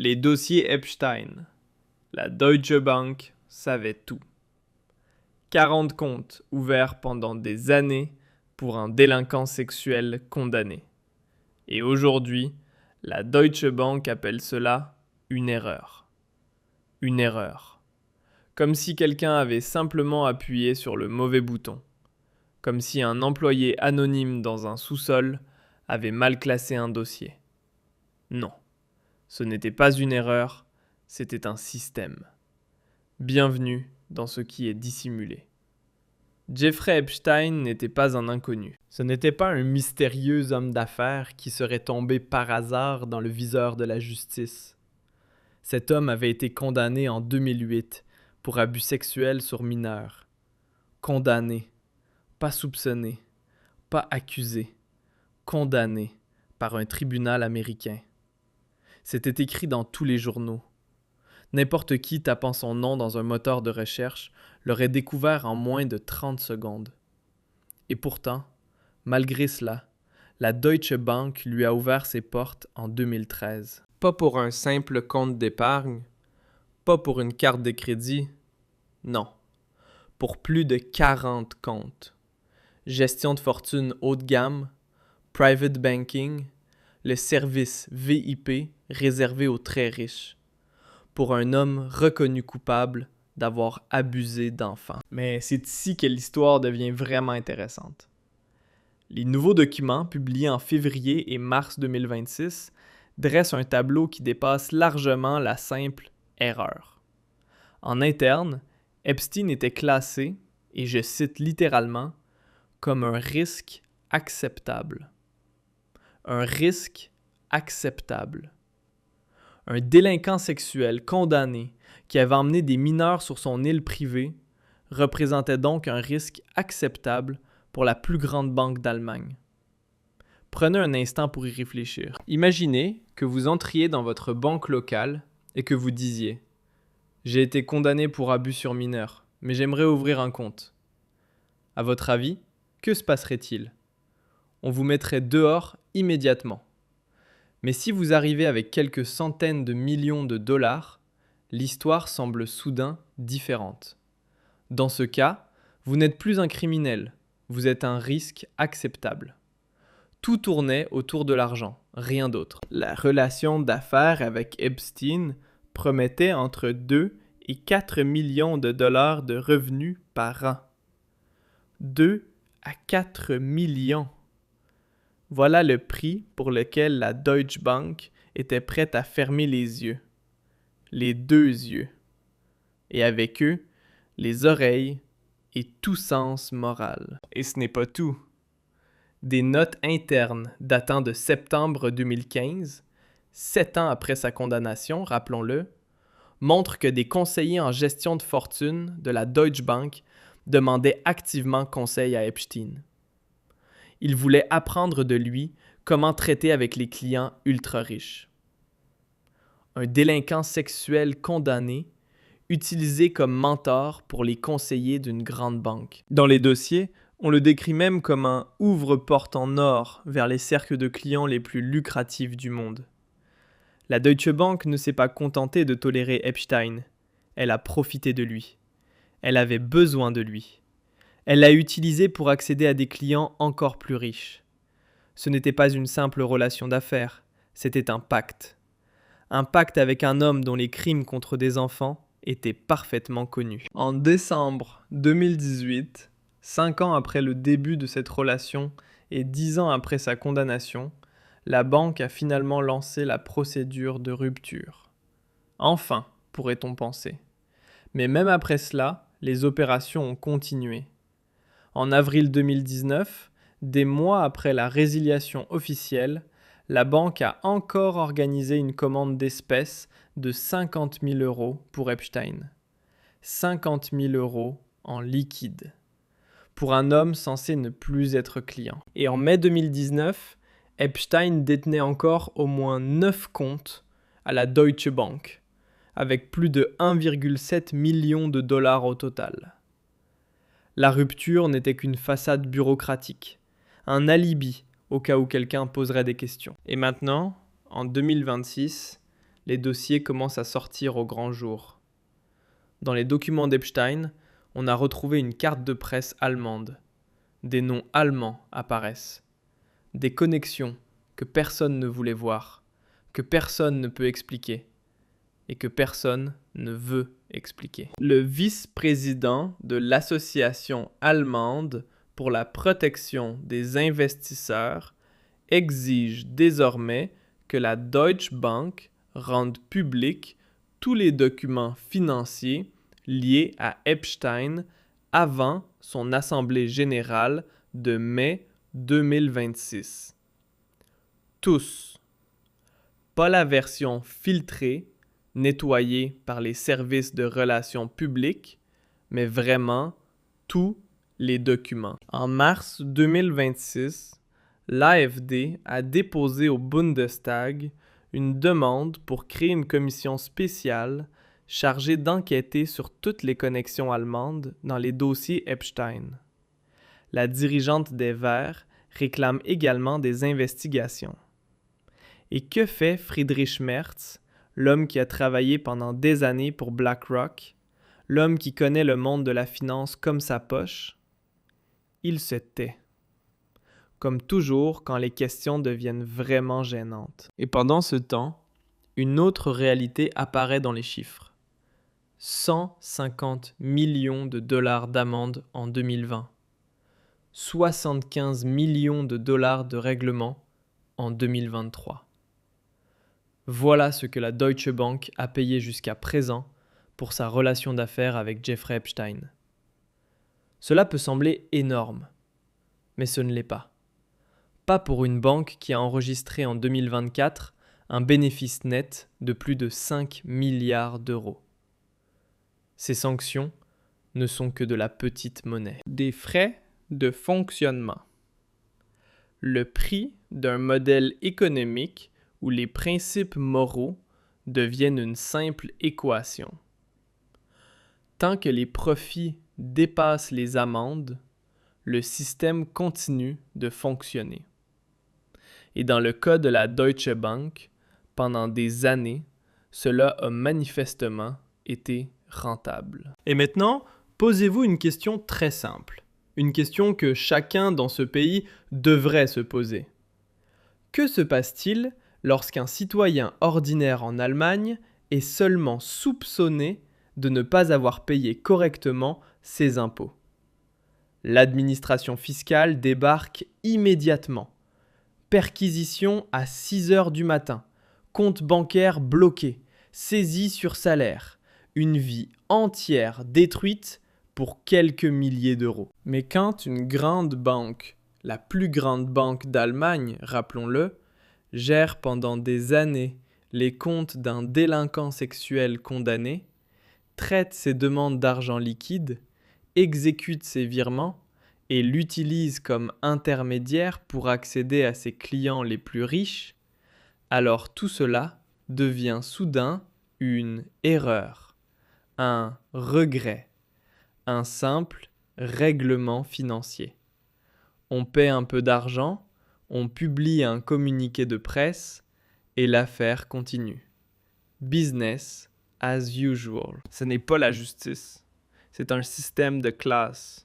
Les dossiers Epstein. La Deutsche Bank savait tout. 40 comptes ouverts pendant des années pour un délinquant sexuel condamné. Et aujourd'hui, la Deutsche Bank appelle cela une erreur. Une erreur. Comme si quelqu'un avait simplement appuyé sur le mauvais bouton. Comme si un employé anonyme dans un sous-sol avait mal classé un dossier. Non, ce n'était pas une erreur, c'était un système. Bienvenue dans ce qui est dissimulé. Jeffrey Epstein n'était pas un inconnu. Ce n'était pas un mystérieux homme d'affaires qui serait tombé par hasard dans le viseur de la justice. Cet homme avait été condamné en 2008 pour abus sexuels sur mineurs. Condamné, pas soupçonné, pas accusé, condamné par un tribunal américain. C'était écrit dans tous les journaux. N'importe qui tapant son nom dans un moteur de recherche l'aurait découvert en moins de 30 secondes. Et pourtant, malgré cela, la Deutsche Bank lui a ouvert ses portes en 2013. Pas pour un simple compte d'épargne, pas pour une carte de crédit, non, pour plus de 40 comptes. Gestion de fortune haut de gamme, private banking, le service VIP réservé aux très riches. Pour un homme reconnu coupable d'avoir abusé d'enfants. Mais c'est ici que l'histoire devient vraiment intéressante. Les nouveaux documents, publiés en février et mars 2026, dressent un tableau qui dépasse largement la simple erreur. En interne, Epstein était classé, et je cite littéralement, comme un risque acceptable. Un risque acceptable. Un délinquant sexuel condamné qui avait emmené des mineurs sur son île privée représentait donc un risque acceptable pour la plus grande banque d'Allemagne. Prenez un instant pour y réfléchir. Imaginez que vous entriez dans votre banque locale et que vous disiez « J'ai été condamné pour abus sur mineurs, mais j'aimerais ouvrir un compte. » À votre avis, que se passerait-il? On vous mettrait dehors immédiatement. Mais si vous arrivez avec quelques centaines de millions de dollars, l'histoire semble soudain différente. Dans ce cas, vous n'êtes plus un criminel, vous êtes un risque acceptable. Tout tournait autour de l'argent, rien d'autre. La relation d'affaires avec Epstein promettait entre 2 et 4 millions de dollars de revenus par an. 2 à 4 millions. Voilà le prix pour lequel la Deutsche Bank était prête à fermer les yeux. Les deux yeux. Et avec eux, les oreilles et tout sens moral. Et ce n'est pas tout. Des notes internes datant de septembre 2015, 7 ans après sa condamnation, rappelons-le, montrent que des conseillers en gestion de fortune de la Deutsche Bank demandaient activement conseil à Epstein. Il voulait apprendre de lui comment traiter avec les clients ultra riches. Un délinquant sexuel condamné, utilisé comme mentor pour les conseillers d'une grande banque. Dans les dossiers, on le décrit même comme un ouvre-porte en or vers les cercles de clients les plus lucratifs du monde. La Deutsche Bank ne s'est pas contentée de tolérer Epstein. Elle a profité de lui. Elle avait besoin de lui. Elle l'a utilisé pour accéder à des clients encore plus riches. Ce n'était pas une simple relation d'affaires, c'était un pacte. Un pacte avec un homme dont les crimes contre des enfants étaient parfaitement connus. En décembre 2018, 5 ans après le début de cette relation et 10 ans après sa condamnation, la banque a finalement lancé la procédure de rupture. Enfin, pourrait-on penser. Mais même après cela, les opérations ont continué. En avril 2019, des mois après la résiliation officielle, la banque a encore organisé une commande d'espèces de 50 000 € pour Epstein. 50 000 € en liquide. Pour un homme censé ne plus être client. Et en mai 2019, Epstein détenait encore au moins 9 comptes à la Deutsche Bank, avec plus de 1,7 million de dollars au total. La rupture n'était qu'une façade bureaucratique, un alibi au cas où quelqu'un poserait des questions. Et maintenant, en 2026, les dossiers commencent à sortir au grand jour. Dans les documents d'Epstein, on a retrouvé une carte de presse allemande. Des noms allemands apparaissent. Des connexions que personne ne voulait voir, que personne ne peut expliquer et que personne ne veut expliquer. Le vice-président de l'Association allemande pour la protection des investisseurs exige désormais que la Deutsche Bank rende public tous les documents financiers liés à Epstein avant son assemblée générale de mai 2026. Tous. Pas la version filtrée, nettoyée par les services de relations publiques, mais vraiment tous les documents. En mars 2026, l'AfD a déposé au Bundestag une demande pour créer une commission spéciale chargée d'enquêter sur toutes les connexions allemandes dans les dossiers Epstein. La dirigeante des Verts réclame également des investigations. Et que fait Friedrich Merz, l'homme qui a travaillé pendant des années pour BlackRock, l'homme qui connaît le monde de la finance comme sa poche? Il se tait. Comme toujours quand les questions deviennent vraiment gênantes. Et pendant ce temps, une autre réalité apparaît dans les chiffres. 150 millions de dollars d'amende en 2020. 75 millions de dollars de règlement en 2023. Voilà ce que la Deutsche Bank a payé jusqu'à présent pour sa relation d'affaires avec Jeffrey Epstein. Cela peut sembler énorme, mais ce ne l'est pas. Pas pour une banque qui a enregistré en 2024 un bénéfice net de plus de 5 milliards d'euros. Ces sanctions ne sont que de la petite monnaie. Des frais de fonctionnement. Le prix d'un modèle économique où les principes moraux deviennent une simple équation. Tant que les profits dépassent les amendes, le système continue de fonctionner. Et dans le cas de la Deutsche Bank, pendant des années, cela a manifestement été rentable. Et maintenant, posez-vous une question très simple. Une question que chacun dans ce pays devrait se poser. Que se passe-t-il lorsqu'un citoyen ordinaire en Allemagne est seulement soupçonné de ne pas avoir payé correctement ses impôts? L'administration fiscale débarque immédiatement. Perquisition à 6 heures du matin, compte bancaire bloqué, saisie sur salaire, une vie entière détruite pour quelques milliers d'euros. Mais quand une grande banque, la plus grande banque d'Allemagne, rappelons-le, gère pendant des années les comptes d'un délinquant sexuel condamné, traite ses demandes d'argent liquide, exécute ses virements et l'utilise comme intermédiaire pour accéder à ses clients les plus riches, alors tout cela devient soudain une erreur, un regret, un simple règlement financier. On paie un peu d'argent, on publie un communiqué de presse et l'affaire continue. Business as usual. Ce n'est pas la justice, c'est un système de classe.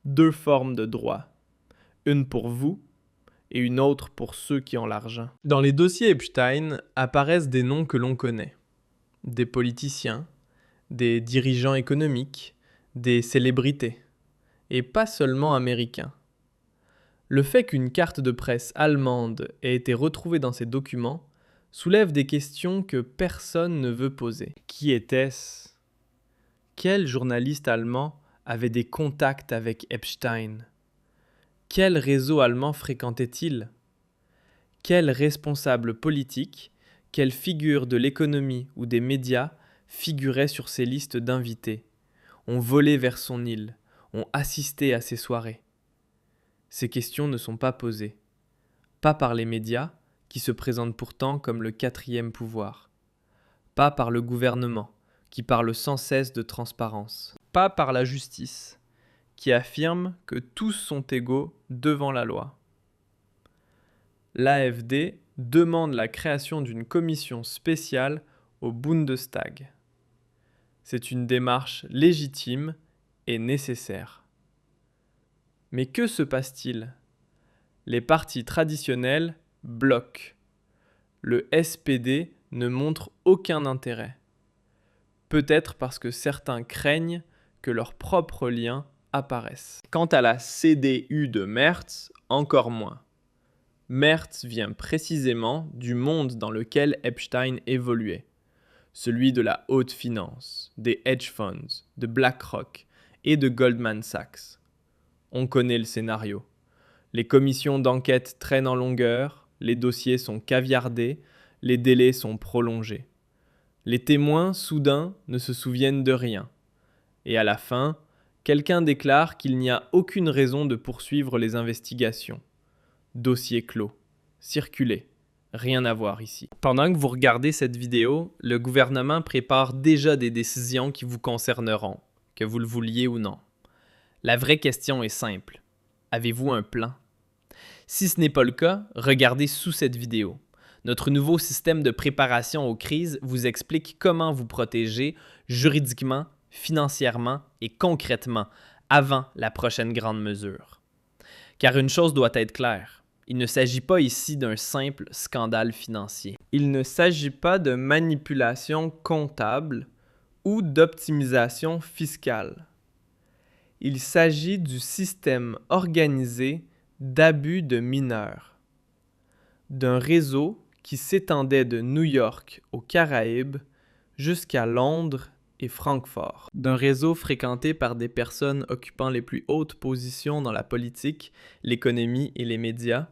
2 formes de droit. Une pour vous et une autre pour ceux qui ont l'argent. Dans les dossiers Epstein apparaissent des noms que l'on connaît. Des politiciens, des dirigeants économiques, des célébrités. Et pas seulement américains. Le fait qu'une carte de presse allemande ait été retrouvée dans ces documents soulève des questions que personne ne veut poser. Qui était-ce? Quel journaliste allemand avait des contacts avec Epstein? Quel réseau allemand fréquentait-il? Quel responsable politique, quelle figure de l'économie ou des médias figurait sur ces listes d'invités, ont volé vers son île, ont assisté à ses soirées? Ces questions ne sont pas posées. Pas par les médias, qui se présentent pourtant comme le 4e pouvoir. Pas par le gouvernement, qui parle sans cesse de transparence. Pas par la justice, qui affirme que tous sont égaux devant la loi. L'AfD demande la création d'une commission spéciale au Bundestag. C'est une démarche légitime et nécessaire. Mais que se passe-t-il ? Les partis traditionnels bloquent. Le SPD ne montre aucun intérêt. Peut-être parce que certains craignent que leurs propres liens apparaissent. Quant à la CDU de Merz, encore moins. Merz vient précisément du monde dans lequel Epstein évoluait, celui de la haute finance, des hedge funds, de BlackRock et de Goldman Sachs. On connaît le scénario. Les commissions d'enquête traînent en longueur, les dossiers sont caviardés, les délais sont prolongés. Les témoins, soudain, ne se souviennent de rien. Et à la fin, quelqu'un déclare qu'il n'y a aucune raison de poursuivre les investigations. Dossier clos. Circulez. Rien à voir ici. Pendant que vous regardez cette vidéo, le gouvernement prépare déjà des décisions qui vous concerneront, que vous le vouliez ou non. La vraie question est simple. Avez-vous un plan? Si ce n'est pas le cas, regardez sous cette vidéo. Notre nouveau système de préparation aux crises vous explique comment vous protéger juridiquement, financièrement et concrètement avant la prochaine grande mesure. Car une chose doit être claire. Il ne s'agit pas ici d'un simple scandale financier. Il ne s'agit pas de manipulation comptable ou d'optimisation fiscale. Il s'agit du système organisé d'abus de mineurs, d'un réseau qui s'étendait de New York aux Caraïbes jusqu'à Londres et Francfort, d'un réseau fréquenté par des personnes occupant les plus hautes positions dans la politique, l'économie et les médias,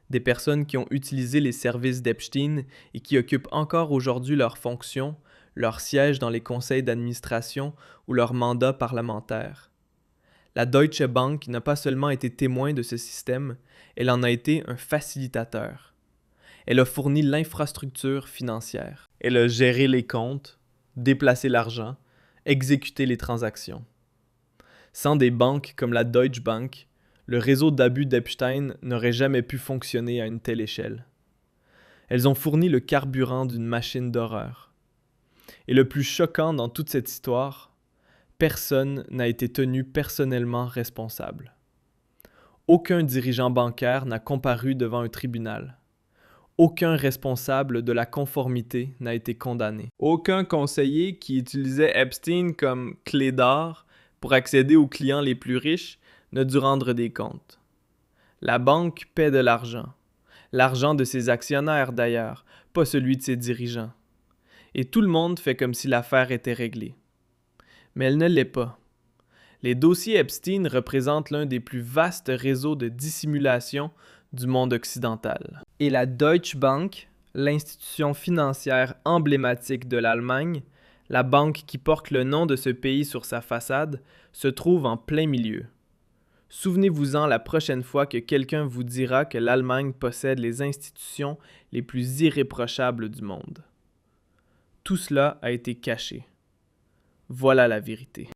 des personnes qui ont utilisé les services d'Epstein et qui occupent encore aujourd'hui leurs fonctions, leur siège dans les conseils d'administration ou leur mandat parlementaire. La Deutsche Bank n'a pas seulement été témoin de ce système, elle en a été un facilitateur. Elle a fourni l'infrastructure financière. Elle a géré les comptes, déplacé l'argent, exécuté les transactions. Sans des banques comme la Deutsche Bank, le réseau d'abus d'Epstein n'aurait jamais pu fonctionner à une telle échelle. Elles ont fourni le carburant d'une machine d'horreur. Et le plus choquant dans toute cette histoire, personne n'a été tenu personnellement responsable. Aucun dirigeant bancaire n'a comparu devant un tribunal. Aucun responsable de la conformité n'a été condamné. Aucun conseiller qui utilisait Epstein comme clé d'or pour accéder aux clients les plus riches n'a dû rendre des comptes. La banque paie de l'argent de ses actionnaires d'ailleurs, pas celui de ses dirigeants. Et tout le monde fait comme si l'affaire était réglée. Mais elle ne l'est pas. Les dossiers Epstein représentent l'un des plus vastes réseaux de dissimulation du monde occidental. Et la Deutsche Bank, l'institution financière emblématique de l'Allemagne, la banque qui porte le nom de ce pays sur sa façade, se trouve en plein milieu. Souvenez-vous-en la prochaine fois que quelqu'un vous dira que l'Allemagne possède les institutions les plus irréprochables du monde. Tout cela a été caché. Voilà la vérité.